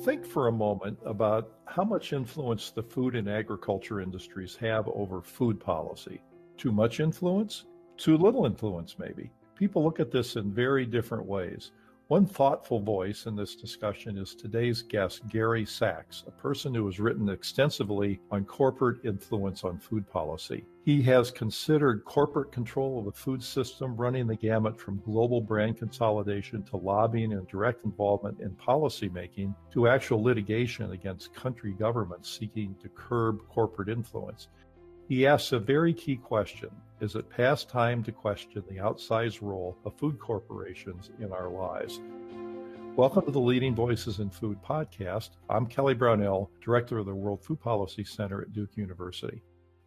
Think for a moment about how much influence the food and agriculture industries have over food policy. Too much influence? Too little influence, maybe. People look at this in very different ways. One thoughtful voice in this discussion is today's guest, Gary Sachs, a person who has written extensively on corporate influence on food policy. He has considered corporate control of the food system, running the gamut from global brand consolidation to lobbying and direct involvement in policymaking to actual litigation against country governments seeking to curb corporate influence. He asks a very key question. Is it past time to question the outsized role of food corporations in our lives? Welcome to the Leading Voices in Food podcast. I'm Kelly Brownell, Director of the World Food Policy Center at Deakin University.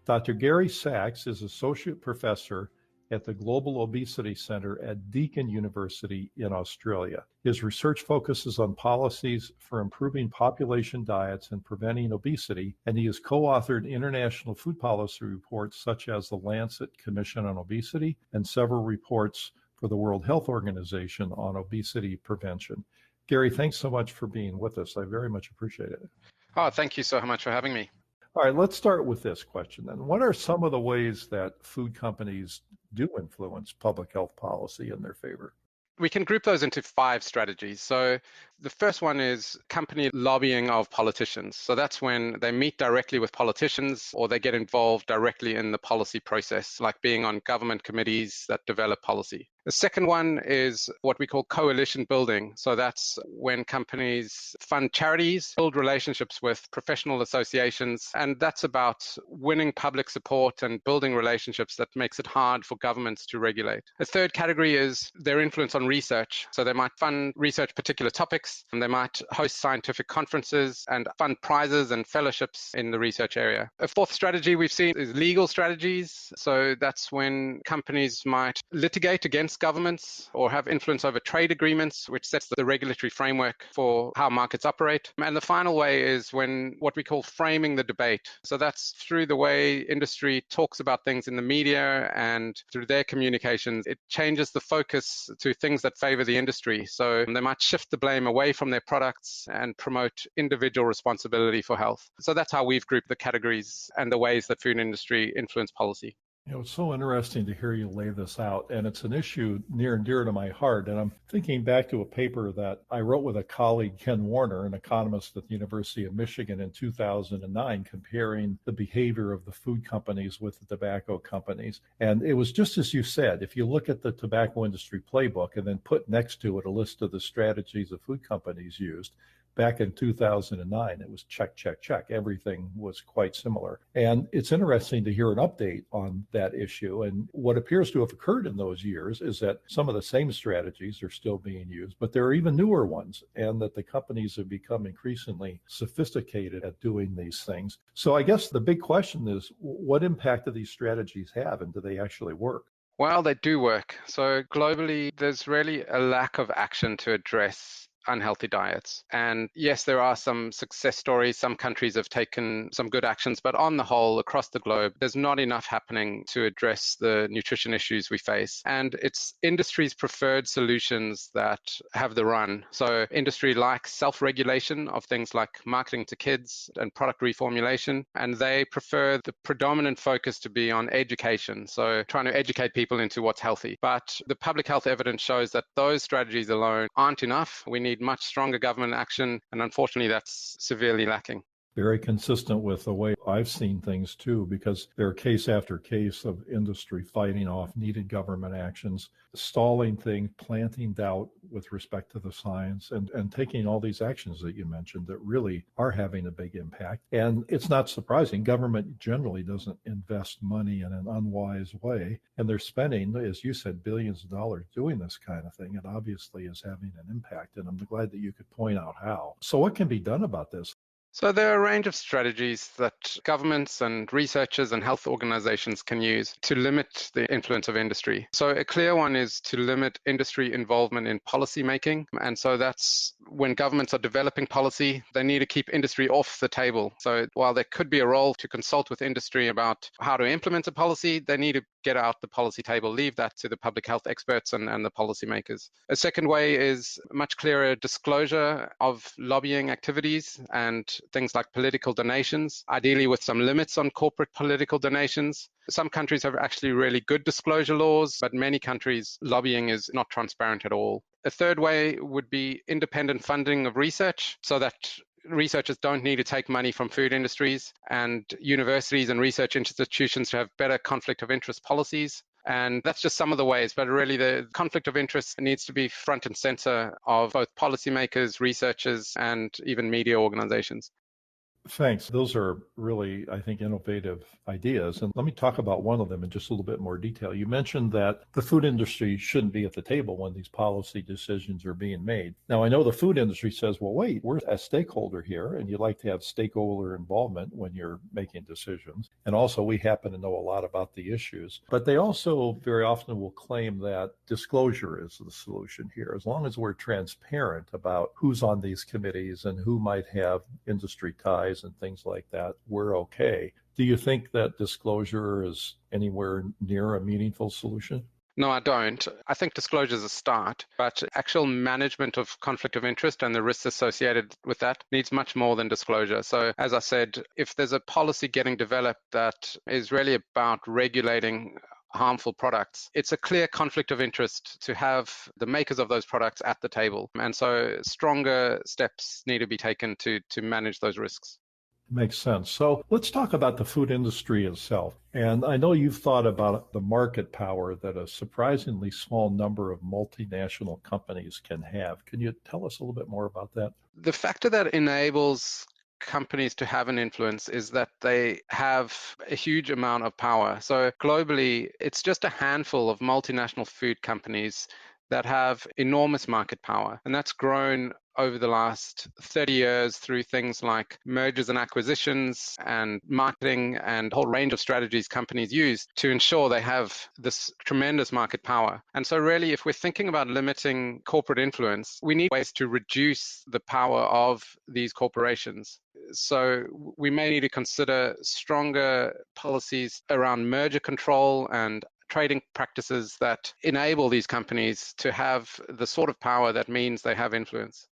Dr. Gary Sachs is Associate Professor at the Global Obesity Center at Deakin University in Australia. His research focuses on policies for improving population diets and preventing obesity, and he has co-authored international food policy reports such as the Lancet Commission on Obesity and several reports for the World Health Organization on obesity prevention. Gary, thanks so much for being with us. I very much appreciate it. Oh, thank you so much for having me. All right, let's start with this question then. What are some of the ways that food companies do influence public health policy in their favor? We can group those into 5 strategies. So the first one is company lobbying of politicians. So that's when they meet directly with politicians or they get involved directly in the policy process, like being on government committees that develop policy. The second one is what we call coalition building. So that's when companies fund charities, build relationships with professional associations, and that's about winning public support and building relationships that makes it hard for governments to regulate. The third category is their influence on research. So they might fund research particular topics, and they might host scientific conferences and fund prizes and fellowships in the research area. A fourth strategy we've seen is legal strategies. So that's when companies might litigate against governments or have influence over trade agreements, which sets the regulatory framework for how markets operate. And the final way is when what we call framing the debate. So that's through the way industry talks about things in the media and through their communications. It changes the focus to things that favor the industry. So they might shift the blame away from their products and promote individual responsibility for health. So that's how we've grouped the categories and the ways that food industry influence policy. You know, it's so interesting to hear you lay this out, and it's an issue near and dear to my heart. And I'm thinking back to a paper that I wrote with a colleague, Ken Warner, an economist at the University of Michigan in 2009, comparing the behavior of the food companies with the tobacco companies. And it was just as you said, if you look at the tobacco industry playbook and then put next to it a list of the strategies the food companies used, back in 2009, it was check, check, check. Everything was quite similar. And it's interesting to hear an update on that issue. And what appears to have occurred in those years is that some of the same strategies are still being used, but there are even newer ones, and that the companies have become increasingly sophisticated at doing these things. So I guess the big question is, what impact do these strategies have, and do they actually work? Well, they do work. So globally, there's really a lack of action to address unhealthy diets. And yes, there are some success stories. Some countries have taken some good actions, but on the whole, across the globe, there's not enough happening to address the nutrition issues we face. And it's industry's preferred solutions that have the run. So industry likes self-regulation of things like marketing to kids and product reformulation, and they prefer the predominant focus to be on education. So trying to educate people into what's healthy. But the public health evidence shows that those strategies alone aren't enough. We need much stronger government action, and unfortunately that's severely lacking. Very consistent with the way I've seen things too, because there are case after case of industry fighting off needed government actions, stalling things, planting doubt with respect to the science, and taking all these actions that you mentioned that really are having a big impact. And it's not surprising. Government generally doesn't invest money in an unwise way, and they're spending, as you said, billions of dollars doing this kind of thing. It obviously is having an impact, and I'm glad that you could point out how. So what can be done about this? So there are a range of strategies that governments and researchers and health organizations can use to limit the influence of industry. So a clear one is to limit industry involvement in policy making. And so that's when governments are developing policy, they need to keep industry off the table. So while there could be a role to consult with industry about how to implement a policy, they need to get out the policy table, leave that to the public health experts and the policymakers. A second way is much clearer disclosure of lobbying activities and things like political donations, ideally with some limits on corporate political donations. Some countries have actually really good disclosure laws, but many countries, lobbying is not transparent at all. A third way would be independent funding of research so that researchers don't need to take money from food industries, and universities and research institutions to have better conflict of interest policies. And that's just some of the ways, but really the conflict of interest needs to be front and center of both policymakers, researchers, and even media organizations. Thanks. Those are really, I think, innovative ideas. And let me talk about one of them in just a little bit more detail. You mentioned that the food industry shouldn't be at the table when these policy decisions are being made. Now, I know the food industry says, well, wait, we're a stakeholder here, and you'd like to have stakeholder involvement when you're making decisions. And also, we happen to know a lot about the issues. But they also very often will claim that disclosure is the solution here. As long as we're transparent about who's on these committees and who might have industry ties and things like that, we're okay. Do you think that disclosure is anywhere near a meaningful solution? No, I don't. I think disclosure is a start, but actual management of conflict of interest and the risks associated with that needs much more than disclosure. So as I said, if there's a policy getting developed that is really about regulating harmful products, it's a clear conflict of interest to have the makers of those products at the table. And so stronger steps need to be taken to manage those risks. Makes sense. So let's talk about the food industry itself. And I know you've thought about the market power that a surprisingly small number of multinational companies can have. Can you tell us a little bit more about that? The factor that enables companies to have an influence is that they have a huge amount of power. So globally, it's just a handful of multinational food companies that have enormous market power. And that's grown over the last 30 years through things like mergers and acquisitions and marketing and a whole range of strategies companies use to ensure they have this tremendous market power. And so really, if we're thinking about limiting corporate influence, we need ways to reduce the power of these corporations. So we may need to consider stronger policies around merger control and trading practices that enable these companies to have the sort of power that means they have influence.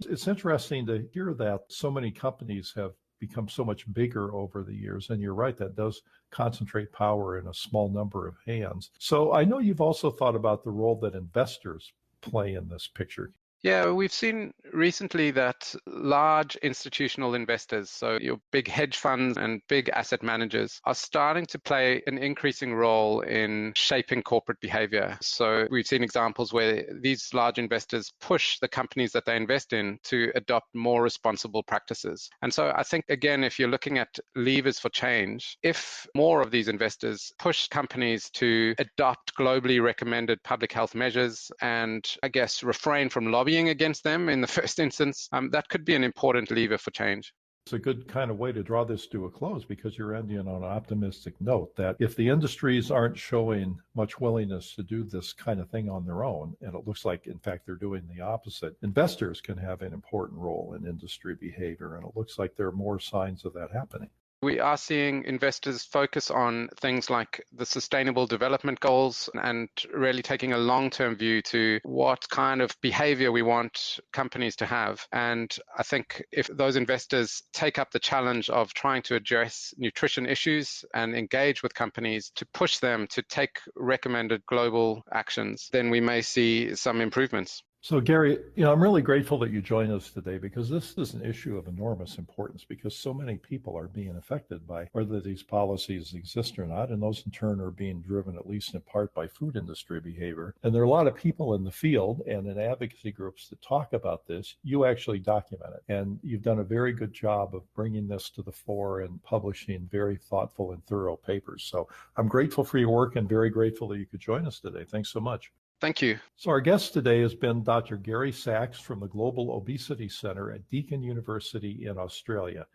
It's interesting to hear that so many companies have become so much bigger over the years. And you're right, that does concentrate power in a small number of hands. So I know you've also thought about the role that investors play in this picture. Yeah, we've seen recently that large institutional investors, so your big hedge funds and big asset managers, are starting to play an increasing role in shaping corporate behavior. So we've seen examples where these large investors push the companies that they invest in to adopt more responsible practices. And so I think, again, if you're looking at levers for change, if more of these investors push companies to adopt globally recommended public health measures and, I guess, refrain from lobbying against them in the first instance, that could be an important lever for change. It's a good kind of way to draw this to a close because you're ending on an optimistic note that if the industries aren't showing much willingness to do this kind of thing on their own, and it looks like, in fact, they're doing the opposite, investors can have an important role in industry behavior. And it looks like there are more signs of that happening. We are seeing investors focus on things like the Sustainable Development Goals and really taking a long-term view to what kind of behavior we want companies to have. And I think if those investors take up the challenge of trying to address nutrition issues and engage with companies to push them to take recommended global actions, then we may see some improvements. So Gary, I'm really grateful that you joined us today because this is an issue of enormous importance because so many people are being affected by whether these policies exist or not, and those in turn are being driven at least in part by food industry behavior. And there are a lot of people in the field and in advocacy groups that talk about this. You actually document it, and you've done a very good job of bringing this to the fore and publishing very thoughtful and thorough papers. So I'm grateful for your work and very grateful that you could join us today. Thanks so much. Thank you. So our guest today has been Dr. Gary Sachs from the Global Obesity Center at Deakin University in Australia.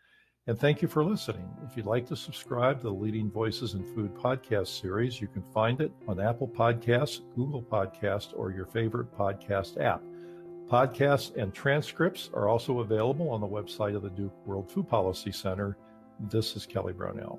And thank you for listening. If you'd like to subscribe to the Leading Voices in Food podcast series, you can find it on Apple Podcasts, Google Podcasts, or your favorite podcast app. Podcasts and transcripts are also available on the website of the Duke World Food Policy Center. This is Kelly Brownell.